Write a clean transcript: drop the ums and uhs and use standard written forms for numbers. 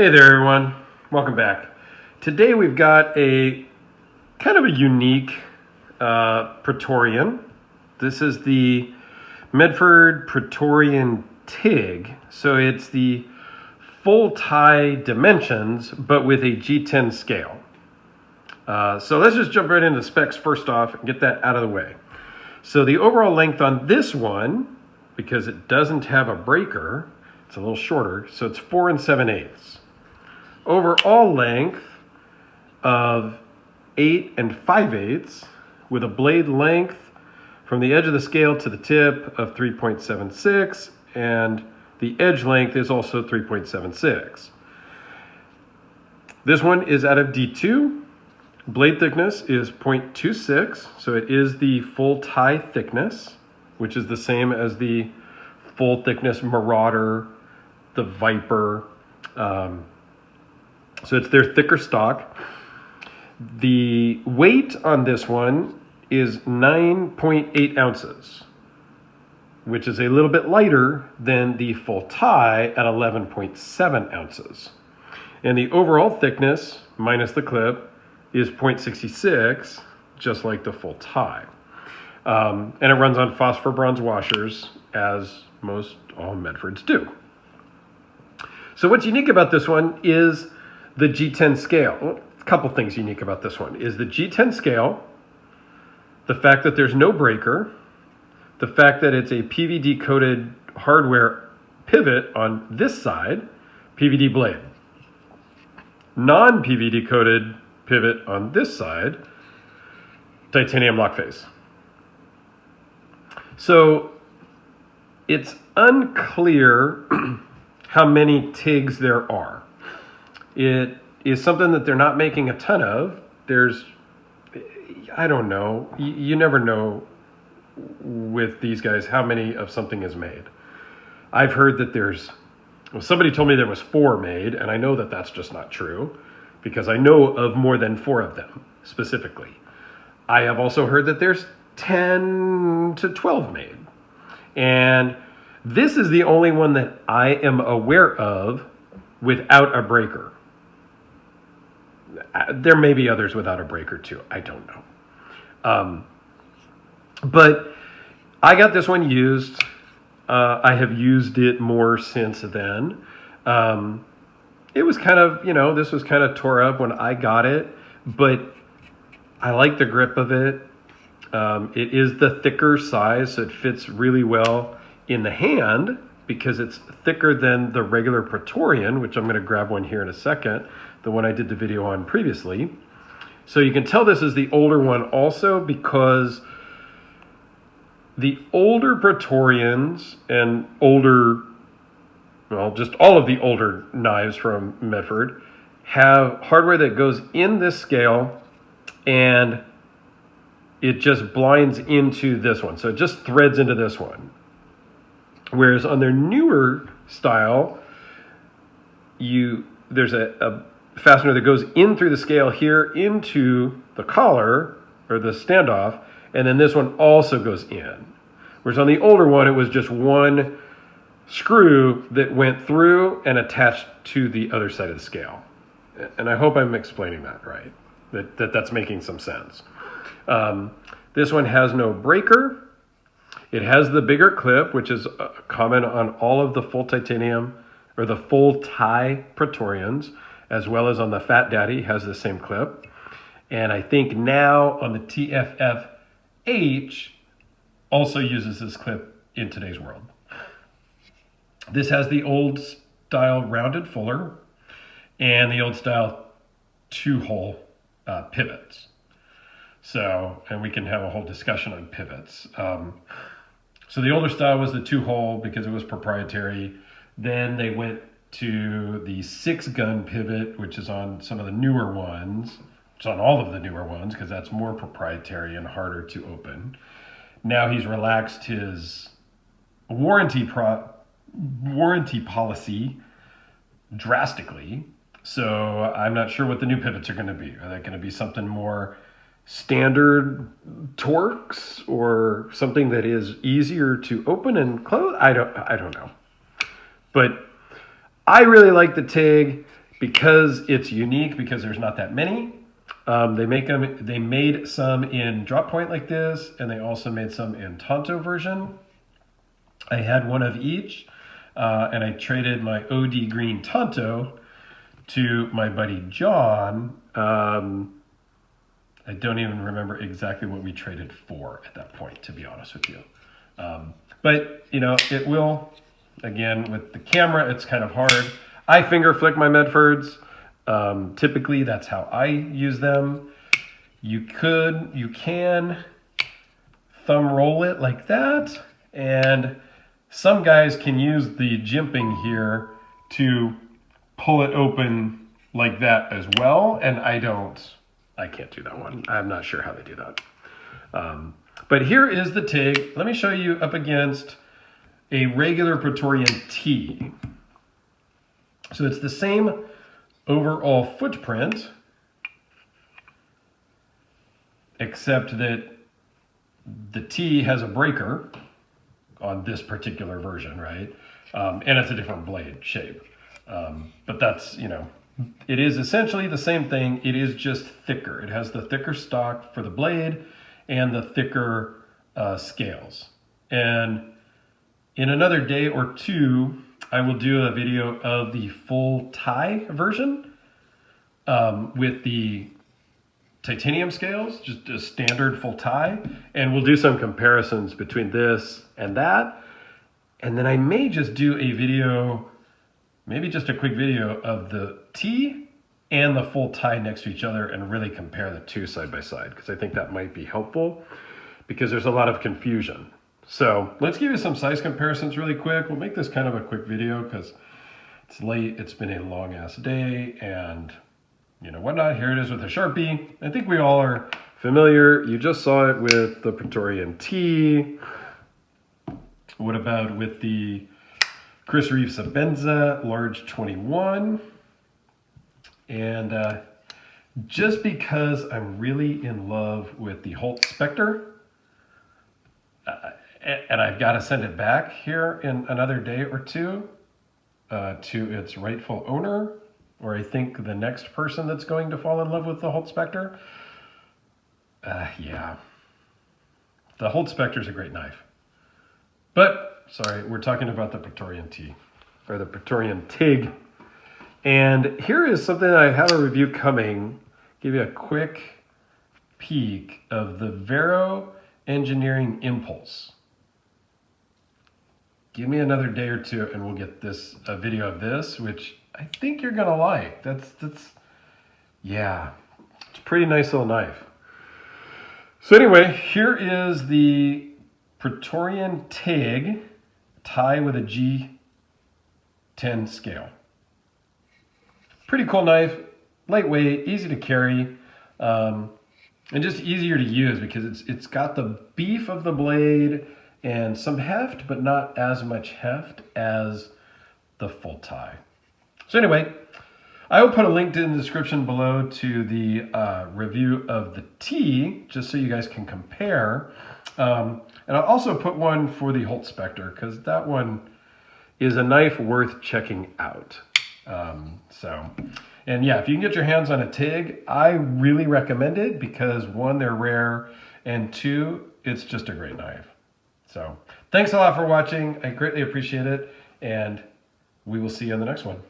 Hey there everyone, welcome back. Today we've got a kind of a unique Praetorian. This is the Medford Praetorian TiG. So it's the full tie dimensions, but with a G10 scale. So let's just jump right into the specs first off and get that out of the way. So the overall length on this one, because it doesn't have a breaker, it's a little shorter, so it's 4 7/8. Overall length of 8 5/8 with a blade length from the edge of the scale to the tip of 3.76, and the edge length is also 3.76. This one is out of D2. Blade thickness is 0.26, so it is the full tie thickness, which is the same as the full thickness Marauder, the Viper. So it's their thicker stock. The weight on this one is 9.8 ounces, which is a little bit lighter than the full tie at 11.7 ounces. And the overall thickness, minus the clip, is 0.66, just like the full tie. And it runs on phosphor bronze washers, as most all Medfords do. So what's unique about this one is the G10 scale. Well, a couple things unique about this one is the G10 scale, the fact that there's no breaker, the fact that it's a PVD coated hardware pivot on this side, PVD blade. Non-PVD coated pivot on this side, titanium lock face. So it's unclear how many TIGs there are. It is something that they're not making a ton of. I don't know. You never know with these guys how many of something is made. I've heard that somebody told me there was 4 made, and I know that that's just not true because I know of more than 4 of them specifically. I have also heard that there's 10 to 12 made. And this is the only one that I am aware of without a breaker. There may be others without a breaker too. I don't know. But I got this one used. I have used it more since then. It was kind of, this was kind of tore up when I got it, but I like the grip of it. It is the thicker size, so it fits really well in the hand because it's thicker than the regular Praetorian, which I'm going to grab one here in a second, the one I did the video on previously. So you can tell this is the older one also because the older Praetorians and just all of the older knives from Medford have hardware that goes in this scale and it just blinds into this one. So it just threads into this one. Whereas on their newer style, there's a fastener that goes in through the scale here into the collar or the standoff, and then this one also goes in. Whereas on the older one, it was just one screw that went through and attached to the other side of the scale. And I hope I'm explaining that right, that's making some sense. This one has no breaker. It has the bigger clip, which is common on all of the full titanium or the full tie Praetorians, as well as on the Fat Daddy has the same clip. And I think now on the TFFH also uses this clip in today's world. This has the old style rounded fuller and the old style 2-hole pivots. So, and we can have a whole discussion on pivots. So the older style was the 2-hole because it was proprietary. Then they went to the 6-gun pivot, which is on some of the newer ones. It's on all of the newer ones because that's more proprietary and harder to open. Now he's relaxed his warranty policy drastically. So I'm not sure what the new pivots are going to be. Are they going to be something more standard Torx or something that is easier to open and close? I don't know. But I really like the TiG. because it's unique, because there's not that many. They made some in drop point like this, and they also made some in Tonto version. I had one of each, and I traded my OD green Tonto to my buddy John. I don't even remember exactly what we traded for at that point, to be honest with you. But, you know, it will, again, with the camera, it's kind of hard. I finger flick my Medfords. Typically, that's how I use them. You can thumb roll it like that. And some guys can use the jimping here to pull it open like that as well. And I can't do that one. I'm not sure how they do that. But here is the TiG. Let me show you up against a regular Praetorian T. So it's the same overall footprint, except that the T has a breaker on this particular version, right? And it's a different blade shape. But that's, you know, it is essentially the same thing. It is just thicker. It has the thicker stock for the blade and the thicker scales. And in another day or two, I will do a video of the full tie version with the titanium scales, just a standard full tie. And we'll do some comparisons between this and that. And then I may just do a video, maybe just a quick video of the T and the full tie next to each other and really compare the two side by side, because I think that might be helpful because there's a lot of confusion. So let's give you some size comparisons really quick. We'll make this kind of a quick video because it's late. It's been a long ass day and you know whatnot. Here it is with a Sharpie. I think we all are familiar. You just saw it with the Praetorian T. What about with the Chris Reeve Sabenza large 21? And just because I'm really in love with the Holt Specter, and I've got to send it back here in another day or two to its rightful owner, or I think the next person that's going to fall in love with the Holt Specter. Yeah, the Holt Specter is a great knife. But, sorry, we're talking about the Praetorian T, or the Praetorian TiG. And here is something that I have a review coming. Give you a quick peek of the Vero Engineering Impulse. Give me another day or two and we'll get a video of this, which I think you're gonna like. Yeah, it's a pretty nice little knife. So anyway, here is the Praetorian TiG tie with a G10 scale. Pretty cool knife, lightweight, easy to carry, and just easier to use because it's got the beef of the blade and some heft, but not as much heft as the full tie. So anyway, I will put a link in the description below to the review of the T, just so you guys can compare. And I'll also put one for the Holt Specter because that one is a knife worth checking out. And yeah, if you can get your hands on a TiG, I really recommend it because one, they're rare, and two, it's just a great knife. So thanks a lot for watching. I greatly appreciate it, and we will see you on the next one.